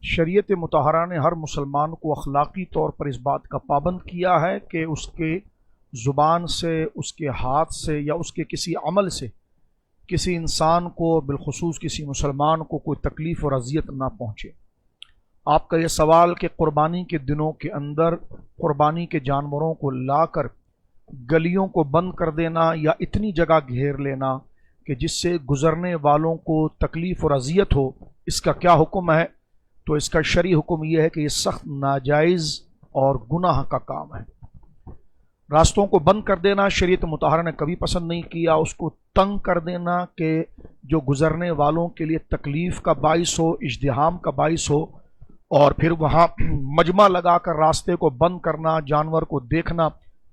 شریعت مطہرہ نے ہر مسلمان کو اخلاقی طور پر اس بات کا پابند کیا ہے کہ اس کے زبان سے، اس کے ہاتھ سے یا اس کے کسی عمل سے کسی انسان کو، بالخصوص کسی مسلمان کو، کوئی تکلیف اور اذیت نہ پہنچے۔ آپ کا یہ سوال کہ قربانی کے دنوں کے اندر قربانی کے جانوروں کو لا کر گلیوں کو بند کر دینا یا اتنی جگہ گھیر لینا کہ جس سے گزرنے والوں کو تکلیف اور اذیت ہو، اس کا کیا حکم ہے؟ تو اس کا شرعی حکم یہ ہے کہ یہ سخت ناجائز اور گناہ کا کام ہے۔ راستوں کو بند کر دینا شریعت مطہرہ نے کبھی پسند نہیں کیا، اس کو تنگ کر دینا کہ جو گزرنے والوں کے لیے تکلیف کا باعث ہو، ازدحام کا باعث ہو، اور پھر وہاں مجمع لگا کر راستے کو بند کرنا، جانور کو دیکھنا،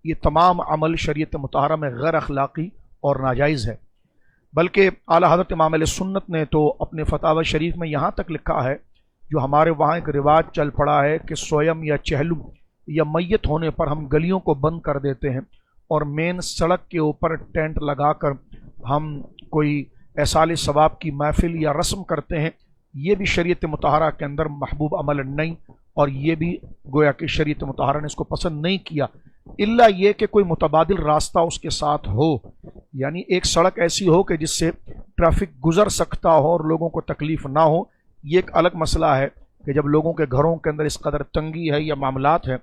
یہ تمام عمل شریعت مطہرہ میں غیر اخلاقی اور ناجائز ہے۔ بلکہ اعلیٰ حضرت امام علیہ سنت نے تو اپنے فتاوی شریف میں یہاں تک لکھا ہے، جو ہمارے وہاں ایک رواج چل پڑا ہے کہ سویم یا چہلم یا میت ہونے پر ہم گلیوں کو بند کر دیتے ہیں اور مین سڑک کے اوپر ٹینٹ لگا کر ہم کوئی ایصال ثواب کی محفل یا رسم کرتے ہیں۔ یہ بھی شریعت مطہرہ کے اندر محبوب عمل نہیں، اور یہ بھی گویا کہ شریعت مطہرہ نے اس کو پسند نہیں کیا، الا یہ کہ کوئی متبادل راستہ اس کے ساتھ ہو، یعنی ایک سڑک ایسی ہو کہ جس سے ٹریفک گزر سکتا ہو اور لوگوں کو تکلیف نہ ہو۔ یہ ایک الگ مسئلہ ہے کہ جب لوگوں کے گھروں کے اندر اس قدر تنگی ہے یا معاملات ہیں۔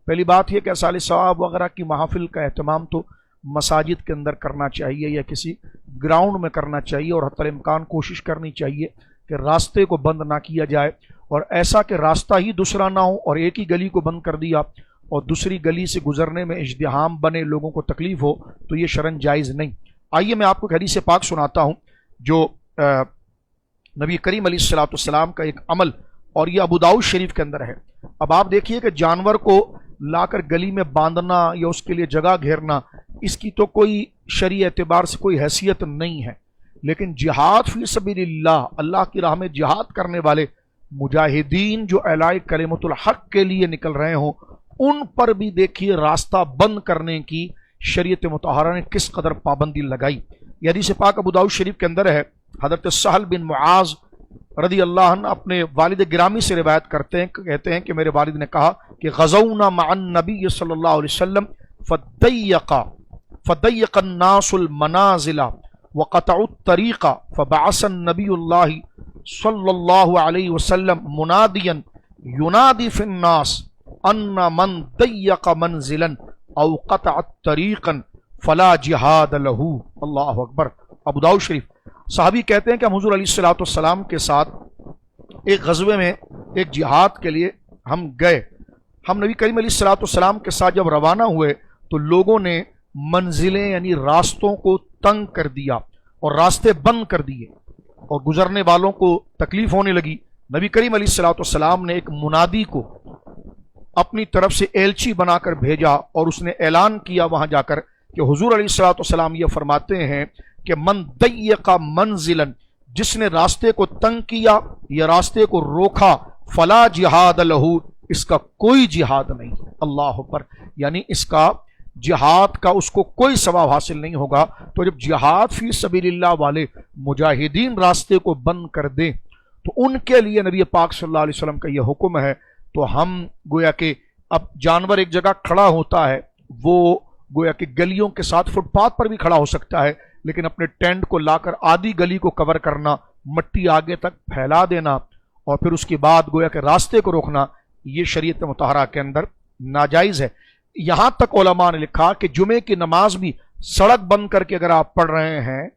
پہلی بات یہ کہ ایصال ثواب وغیرہ کی محافل کا اہتمام تو مساجد کے اندر کرنا چاہیے یا کسی گراؤنڈ میں کرنا چاہیے، اور حتی الامکان کوشش کرنی چاہیے کہ راستے کو بند نہ کیا جائے، اور ایسا کہ راستہ ہی دوسرا نہ ہو اور ایک ہی گلی کو بند کر دیا اور دوسری گلی سے گزرنے میں ازدحام بنے، لوگوں کو تکلیف ہو، تو یہ شرعاً جائز نہیں۔ آئیے میں آپ کو حدیث پاک سناتا ہوں جو نبی کریم علیہ الصلوۃ والسلام کا ایک عمل، اور یہ ابو داؤد شریف کے اندر ہے۔ اب آپ دیکھیے کہ جانور کو لا کر گلی میں باندھنا یا اس کے لیے جگہ گھیرنا، اس کی تو کوئی شرعی اعتبار سے کوئی حیثیت نہیں ہے، لیکن جہاد فی سبیل اللہ، اللہ کی راہ میں جہاد کرنے والے مجاہدین جو اعلاء کلمۃ الحق کے لیے نکل رہے ہوں، ان پر بھی دیکھیے راستہ بند کرنے کی شریعت مطہرہ نے کس قدر پابندی لگائی۔ یہ حدیث پاک ابو داؤد شریف کے اندر ہے۔ حضرت سہل بن معاذ رضی اللہ عنہ اپنے والد گرامی سے روایت کرتے ہیں، کہتے ہیں کہ میرے والد نے کہا کہ غزونا مع النبی صلی اللہ علیہ وسلم فضیق الناس المنازل وقطعوا الطریق فبعث النبی اللہ صلی اللہ علیہ وسلم منادیا ینادی فی الناس ان من ضیق منزلا او قطع طریقا فلا جہاد لہ۔ اللہ اکبر۔ ابو داؤد شریف۔ صحابی کہتے ہیں کہ ہم حضور علیہ الصلوۃ والسلام کے ساتھ ایک غزوے میں، ایک جہاد کے لیے ہم گئے۔ ہم نبی کریم علیہ الصلوۃ والسلام کے ساتھ جب روانہ ہوئے تو لوگوں نے منزلیں یعنی راستوں کو تنگ کر دیا اور راستے بند کر دیے، اور گزرنے والوں کو تکلیف ہونے لگی۔ نبی کریم علیہ الصلوۃ والسلام نے ایک منادی کو اپنی طرف سے ایلچی بنا کر بھیجا، اور اس نے اعلان کیا وہاں جا کر کہ حضور علیہ الصلوۃ والسلام یہ فرماتے ہیں کہ من ضیق منزلا، جس نے راستے کو تنگ کیا یا راستے کو روکا، فلا جہاد لہ، اس کا کوئی جہاد نہیں۔ اللہ اکبر۔ یعنی اس کا جہاد کا اس کو کوئی ثواب حاصل نہیں ہوگا۔ تو جب جہاد فی سبیل اللہ والے مجاہدین راستے کو بند کر دیں تو ان کے لیے نبی پاک صلی اللہ علیہ وسلم کا یہ حکم ہے۔ تو ہم گویا کہ اب جانور ایک جگہ کھڑا ہوتا ہے، وہ گویا کہ گلیوں کے ساتھ فٹ پاتھ پر بھی کھڑا ہو سکتا ہے، لیکن اپنے ٹینٹ کو لا کر آدھی گلی کو کور کرنا، مٹی آگے تک پھیلا دینا، اور پھر اس کے بعد گویا کہ راستے کو روکنا، یہ شریعت مطہرہ کے اندر ناجائز ہے۔ یہاں تک علماء نے لکھا کہ جمعے کی نماز بھی سڑک بند کر کے اگر آپ پڑھ رہے ہیں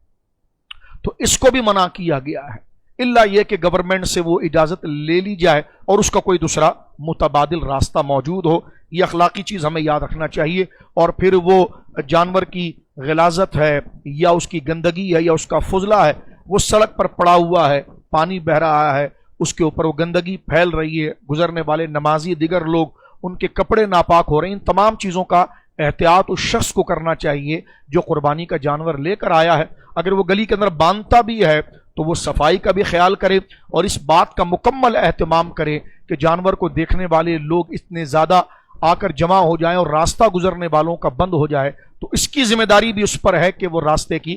تو اس کو بھی منع کیا گیا ہے، الا یہ کہ گورنمنٹ سے وہ اجازت لے لی جائے اور اس کا کوئی دوسرا متبادل راستہ موجود ہو۔ یہ اخلاقی چیز ہمیں یاد رکھنا چاہیے۔ اور پھر وہ جانور کی غلاظت ہے یا اس کی گندگی ہے یا اس کا فضلہ ہے، وہ سڑک پر پڑا ہوا ہے، پانی بہہ رہا ہے، اس کے اوپر وہ گندگی پھیل رہی ہے، گزرنے والے نمازی دیگر لوگ، ان کے کپڑے ناپاک ہو رہے ہیں، ان تمام چیزوں کا احتیاط اس شخص کو کرنا چاہیے جو قربانی کا جانور لے کر آیا ہے۔ اگر وہ گلی کے اندر باندھتا بھی ہے تو وہ صفائی کا بھی خیال کرے اور اس بات کا مکمل اہتمام کرے کہ جانور کو دیکھنے والے لوگ اتنے زیادہ آ کر جمع ہو جائیں اور راستہ گزرنے والوں کا بند ہو جائے، تو اس کی ذمہ داری بھی اس پر ہے کہ وہ راستے کی